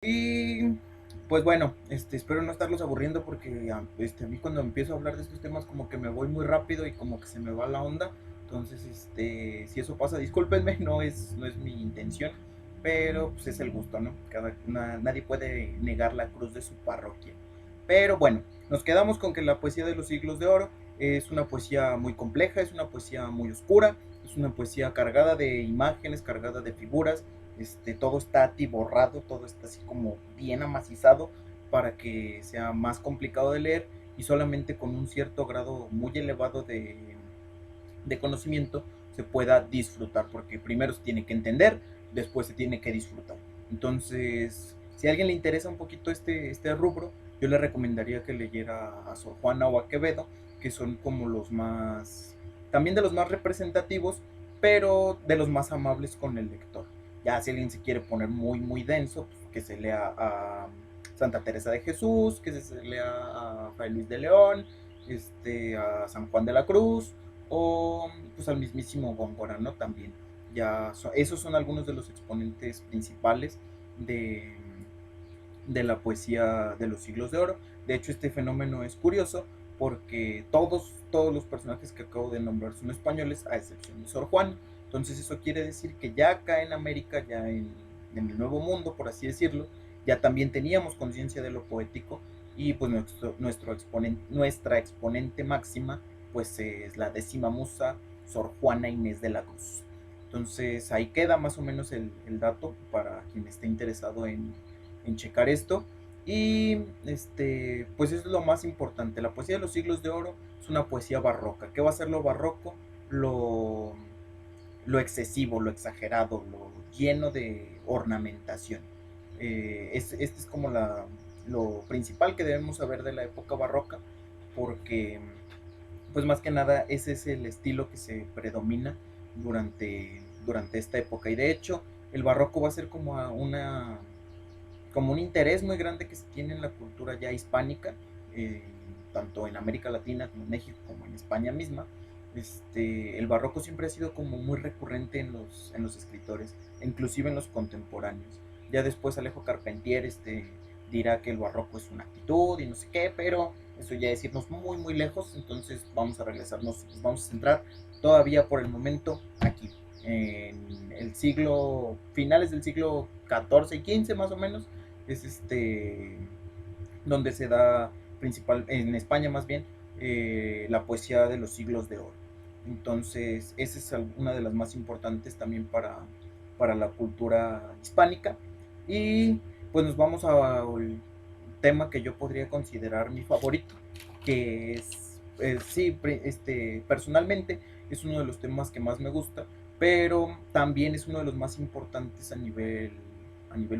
Y pues bueno, espero no estarlos aburriendo porque a mí cuando empiezo a hablar de estos temas como que me voy muy rápido y como que se me va la onda. Entonces, si eso pasa, discúlpenme, no es mi intención, pero pues es el gusto, ¿no? Nadie puede negar la cruz de su parroquia. Pero bueno, nos quedamos con que la poesía de los siglos de oro es una poesía muy compleja, es una poesía muy oscura, es una poesía cargada de imágenes, cargada de figuras. Todo está atiborrado, todo está así como bien amacizado para que sea más complicado de leer y solamente con un cierto grado muy elevado de conocimiento se pueda disfrutar, porque primero se tiene que entender, después se tiene que disfrutar. Entonces, si a alguien le interesa un poquito este rubro, yo le recomendaría que leyera a Sor Juana o a Quevedo, que son como los más, también de los más representativos, pero de los más amables con el lector. Ya si alguien se quiere poner muy, muy denso, pues que se lea a Santa Teresa de Jesús, que se lea a Fray Luis de León, a San Juan de la Cruz, o pues al mismísimo Góngora, ¿no? También. Esos son algunos de los exponentes principales de, de la poesía de los siglos de oro. De hecho, este fenómeno es curioso porque todos los personajes que acabo de nombrar son españoles, a excepción de Sor Juana. Entonces eso quiere decir que ya acá en América, en el Nuevo Mundo, por así decirlo, ya también teníamos conciencia de lo poético y pues nuestra exponente máxima pues es la décima musa, Sor Juana Inés de la Cruz. Entonces ahí queda más o menos el dato para quien esté interesado en checar esto. Y pues eso es lo más importante. La poesía de los siglos de oro es una poesía barroca. ¿Qué va a ser lo barroco? Lo excesivo, lo exagerado, lo lleno de ornamentación. Este es como lo principal que debemos saber de la época barroca, porque pues más que nada ese es el estilo que se predomina durante esta época. Y de hecho, el barroco va a ser como un interés muy grande que se tiene en la cultura ya hispánica, eh, tanto en América Latina como en México como en España misma. El barroco siempre ha sido como muy recurrente en los escritores, inclusive en los contemporáneos. Ya después Alejo Carpentier dirá que el barroco es una actitud y no sé qué, pero eso ya es irnos muy muy lejos, entonces vamos a regresarnos, nos vamos a centrar todavía por el momento aquí, en el finales del siglo XIV y XV más o menos, es donde se da principal, en España más bien, la poesía de los siglos de oro. Entonces, esa es una de las más importantes también para la cultura hispánica. Y pues nos vamos al tema que yo podría considerar mi favorito, que sí, personalmente es uno de los temas que más me gusta, pero también es uno de los más importantes a nivel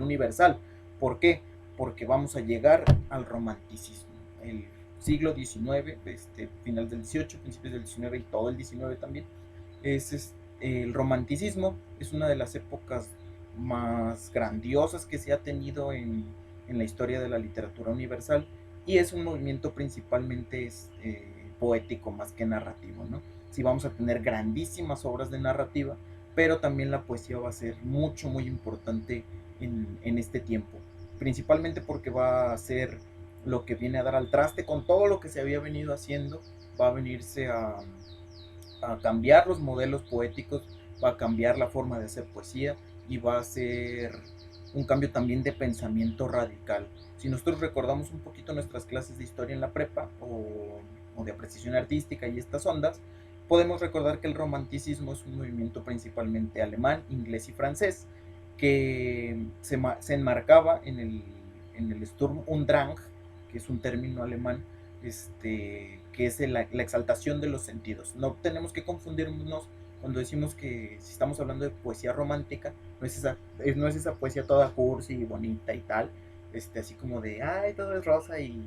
universal. ¿Por qué? Porque vamos a llegar al romanticismo. El siglo XIX, final del XVIII, principios del XIX y todo el XIX también, el romanticismo es una de las épocas más grandiosas que se ha tenido en la historia de la literatura universal, y es un movimiento principalmente poético más que narrativo, ¿no? Sí vamos a tener grandísimas obras de narrativa, pero también la poesía va a ser mucho, muy importante en este tiempo, principalmente porque va a ser lo que viene a dar al traste con todo lo que se había venido haciendo, va a venirse a cambiar los modelos poéticos, va a cambiar la forma de hacer poesía y va a ser un cambio también de pensamiento radical. Si nosotros recordamos un poquito nuestras clases de historia en la prepa o de apreciación artística y estas ondas, podemos recordar que el romanticismo es un movimiento principalmente alemán, inglés y francés, que se enmarcaba en el Sturm und Drang, que es un término alemán, que es la exaltación de los sentidos. No tenemos que confundirnos cuando decimos que si estamos hablando de poesía romántica, no es esa poesía toda cursi y bonita y tal, así como de, ay, todo es rosa y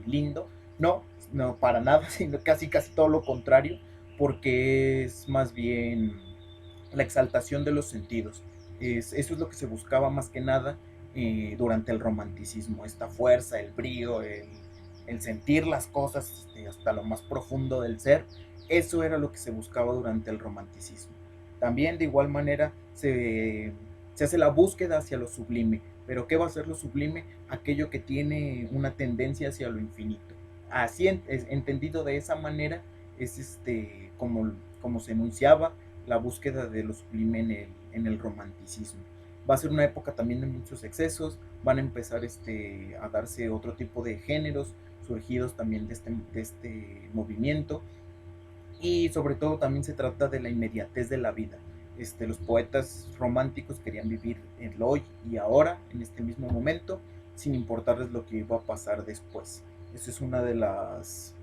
lindo. No, no, para nada, sino casi todo lo contrario, porque es más bien la exaltación de los sentidos. Eso es lo que se buscaba más que nada durante el romanticismo, esta fuerza, el brío, el sentir las cosas hasta lo más profundo del ser. Eso era lo que se buscaba durante el romanticismo. También de igual manera se hace la búsqueda hacia lo sublime, Pero ¿qué va a ser lo sublime? Aquello que tiene una tendencia hacia lo infinito. Así entendido de esa manera es como se enunciaba la búsqueda de lo sublime en el romanticismo. Va a ser una época también de muchos excesos, van a empezar a darse otro tipo de géneros surgidos también de este movimiento, y sobre todo también se trata de la inmediatez de la vida. Los poetas románticos querían vivir el hoy y ahora, en este mismo momento, sin importarles lo que iba a pasar después. Esa es una de las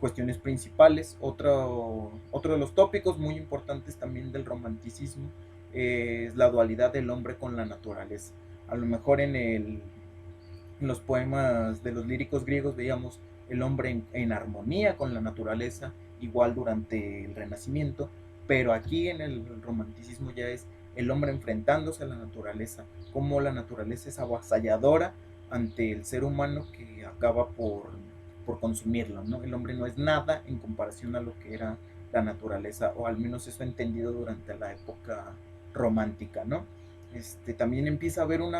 cuestiones principales. Otro de los tópicos muy importantes también del romanticismo es la dualidad del hombre con la naturaleza. A lo mejor en los poemas de los líricos griegos veíamos el hombre en armonía con la naturaleza, igual durante el Renacimiento, pero aquí en el romanticismo ya es el hombre enfrentándose a la naturaleza, como la naturaleza es avasalladora ante el ser humano que acaba por consumirlo, ¿no? El hombre no es nada en comparación a lo que era la naturaleza, o al menos eso entendido durante la época romántica, ¿no? También empieza a haber un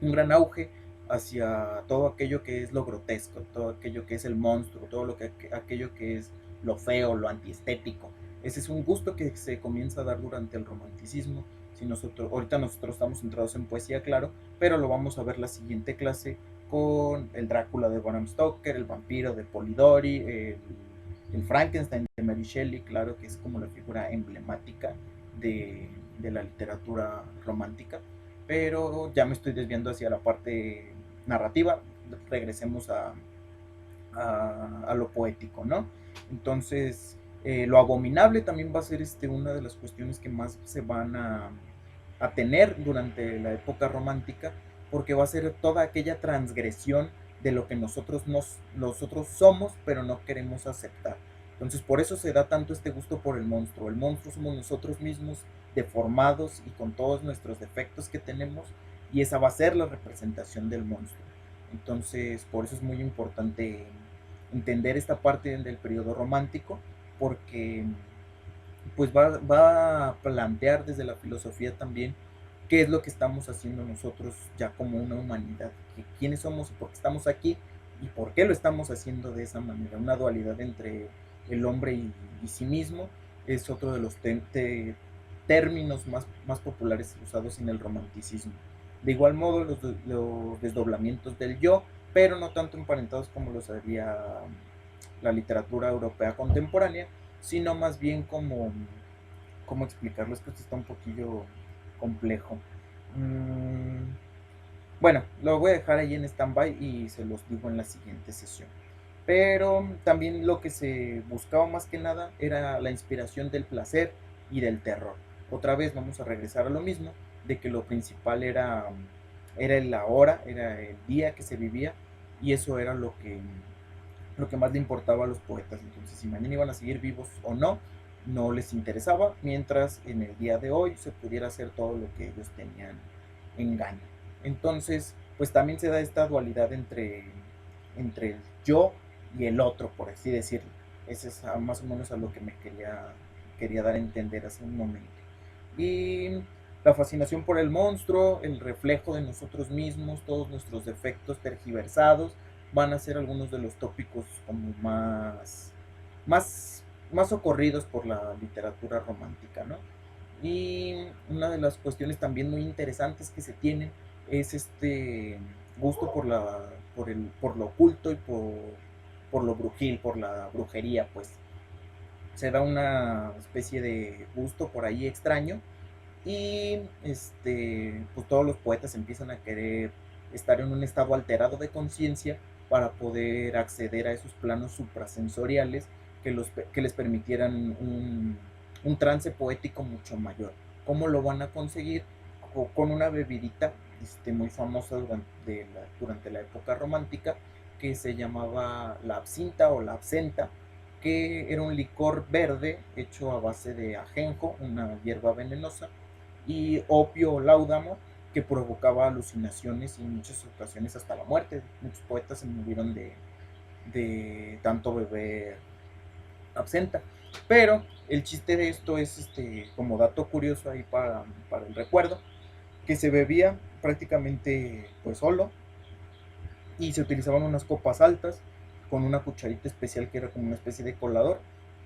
gran auge hacia todo aquello que es lo grotesco, todo aquello que es el monstruo, aquello que es lo feo, lo antiestético. Ese es un gusto que se comienza a dar durante el romanticismo. Ahorita nosotros estamos centrados en poesía, claro, pero lo vamos a ver la siguiente clase con el Drácula de Bram Stoker, el vampiro de Polidori, el Frankenstein de Mary Shelley, claro, que es como la figura emblemática de la literatura romántica. Pero ya me estoy desviando hacia la parte narrativa. Regresemos a lo poético, ¿no? Entonces, lo abominable también va a ser una de las cuestiones que más se van a tener durante la época romántica, porque va a ser toda aquella transgresión de lo que nosotros somos, pero no queremos aceptar. Entonces, por eso se da tanto este gusto por el monstruo. El monstruo somos nosotros mismos, deformados y con todos nuestros defectos que tenemos, y esa va a ser la representación del monstruo. Entonces, por eso es muy importante entender esta parte del periodo romántico, porque pues va a plantear desde la filosofía también qué es lo que estamos haciendo nosotros ya como una humanidad, quiénes somos, por qué estamos aquí y por qué lo estamos haciendo de esa manera. Una dualidad entre el hombre y sí mismo es otro de los términos más populares usados en el romanticismo. De igual modo, los desdoblamientos del yo, pero no tanto emparentados como los haría la literatura europea contemporánea, sino más bien cómo explicarlo, es que esto está un poquillo complejo. Bueno, lo voy a dejar ahí en stand-by y se los digo en la siguiente sesión. Pero también lo que se buscaba más que nada era la inspiración del placer y del terror. Otra vez vamos a regresar a lo mismo, de que lo principal era la hora, era el día que se vivía, y eso era lo que más le importaba a los poetas. Entonces, si mañana iban a seguir vivos o no, no les interesaba, mientras en el día de hoy se pudiera hacer todo lo que ellos tenían en gana. Entonces, pues también se da esta dualidad entre el yo y el otro, por así decirlo. Ese es más o menos a lo que me quería dar a entender hace un momento. Y la fascinación por el monstruo, el reflejo de nosotros mismos, todos nuestros defectos tergiversados, van a ser algunos de los tópicos como más ocurridos por la literatura romántica, ¿no? Y una de las cuestiones también muy interesantes que se tienen es este gusto por lo oculto y por lo brujil, por la brujería, pues. Se da una especie de gusto por ahí extraño, y pues todos los poetas empiezan a querer estar en un estado alterado de conciencia para poder acceder a esos planos suprasensoriales que les permitieran un trance poético mucho mayor. ¿Cómo lo van a conseguir? Con una bebidita muy famosa durante la época romántica, que se llamaba la absinta o la absenta, que era un licor verde hecho a base de ajenjo, una hierba venenosa, y opio o láudano, que provocaba alucinaciones y en muchas ocasiones hasta la muerte. Muchos poetas se murieron de tanto beber absenta. Pero el chiste de esto es, como dato curioso ahí para el recuerdo, que se bebía prácticamente pues solo, y se utilizaban unas copas altas con una cucharita especial que era como una especie de colador,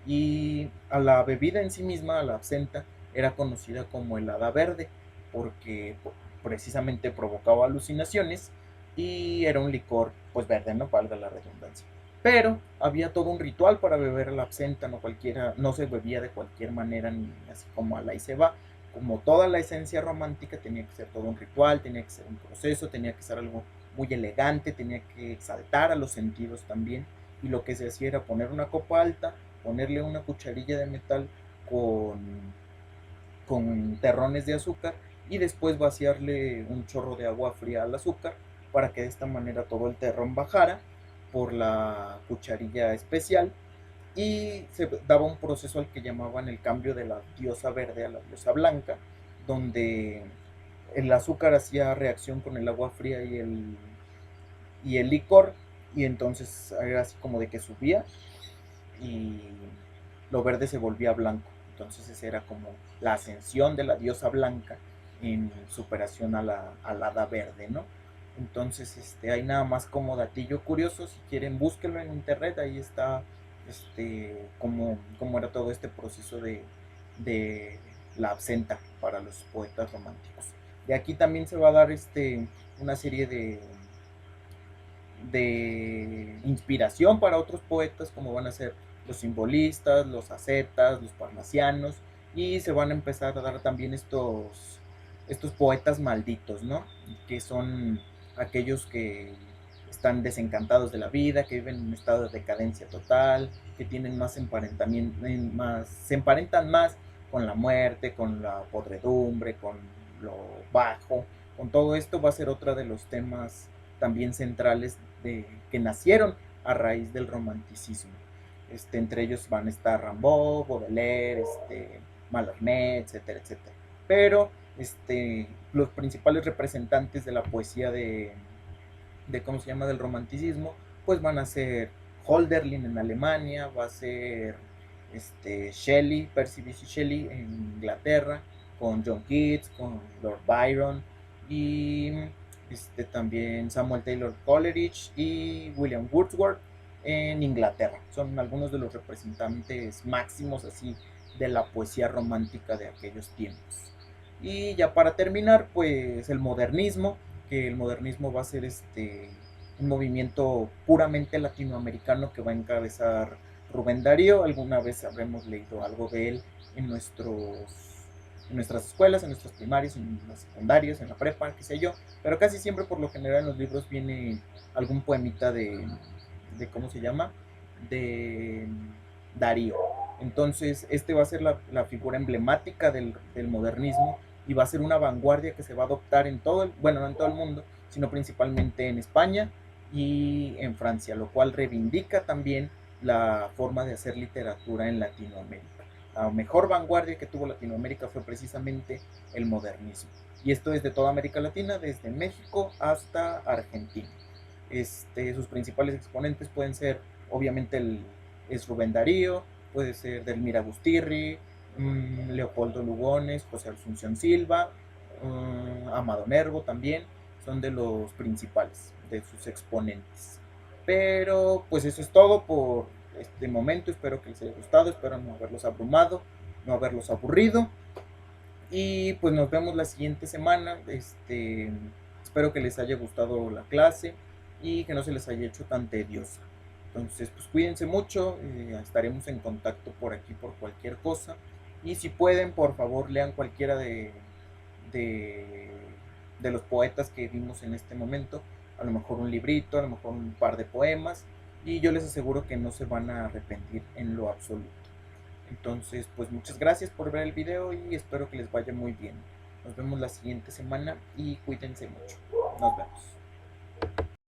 y a la bebida en sí misma, a la absenta, era conocida como el hada verde porque precisamente provocaba alucinaciones y era un licor pues verde, no valga la redundancia. Pero había todo un ritual para beber la absenta, no cualquiera, no se bebía de cualquier manera ni así como a la y se va. Como toda la esencia romántica tenía que ser todo un ritual, tenía que ser un proceso, tenía que ser algo muy elegante, tenía que exaltar a los sentidos también, y lo que se hacía era poner una copa alta, ponerle una cucharilla de metal con, con terrones de azúcar y después vaciarle un chorro de agua fría al azúcar para que de esta manera todo el terrón bajara por la cucharilla especial, y se daba un proceso al que llamaban el cambio de la diosa verde a la diosa blanca, donde el azúcar hacía reacción con el agua fría y el licor, y entonces era así como de que subía y lo verde se volvía blanco. Entonces esa era como la ascensión de la diosa blanca en superación a la hada verde, ¿no? Entonces, hay nada más como datillo curioso, si quieren búsquenlo en internet, ahí está, cómo era todo este proceso de la absenta para los poetas románticos. De aquí también se va a dar, una serie de inspiración para otros poetas, como van a ser los simbolistas, los ascetas, los parnasianos, y se van a empezar a dar también estos poetas malditos, ¿no? Que son aquellos que están desencantados de la vida, que viven en un estado de decadencia total, que tienen más emparentamiento, se emparentan más con la muerte, con la podredumbre, con lo bajo. Con todo esto va a ser otro de los temas también centrales que nacieron a raíz del romanticismo. Entre ellos van a estar Rimbaud, Baudelaire, Mallarmé, etcétera, etcétera. Pero los principales representantes de la poesía ¿cómo se llama?, del romanticismo, pues van a ser Hölderlin en Alemania, va a ser Shelley, Percy Bysshe Shelley en Inglaterra, con John Keats, con Lord Byron, y también Samuel Taylor Coleridge y William Wordsworth en Inglaterra. Son algunos de los representantes máximos así de la poesía romántica de aquellos tiempos. Y ya para terminar, pues el modernismo, que el modernismo va a ser un movimiento puramente latinoamericano que va a encabezar Rubén Darío. Alguna vez habremos leído algo de él en nuestras escuelas, en nuestras primarias, en las secundarias, en la prepa, qué sé yo, pero casi siempre por lo general en los libros viene algún poemita de ¿cómo se llama?, de Darío. Entonces va a ser la figura emblemática del modernismo, y va a ser una vanguardia que se va a adoptar en bueno, no en todo el mundo, sino principalmente en España y en Francia, lo cual reivindica también la forma de hacer literatura en Latinoamérica. La mejor vanguardia que tuvo Latinoamérica fue precisamente el modernismo. Y esto es de toda América Latina, desde México hasta Argentina. Sus principales exponentes pueden ser, obviamente, es Rubén Darío, puede ser Delmira Gustirri, Leopoldo Lugones, José Asunción Silva, Amado Nervo también, son de los principales, de sus exponentes. Pero pues eso es todo por este momento, espero que les haya gustado, espero no haberlos abrumado, no haberlos aburrido, y pues nos vemos la siguiente semana. Espero que les haya gustado la clase y que no se les haya hecho tan tediosa. Entonces, pues cuídense mucho, estaremos en contacto por aquí por cualquier cosa. Y si pueden, por favor, lean cualquiera de, de los poetas que vimos en este momento. A lo mejor un librito, a lo mejor un par de poemas. Y yo les aseguro que no se van a arrepentir en lo absoluto. Entonces, pues muchas gracias por ver el video y espero que les vaya muy bien. Nos vemos la siguiente semana y cuídense mucho. Nos vemos.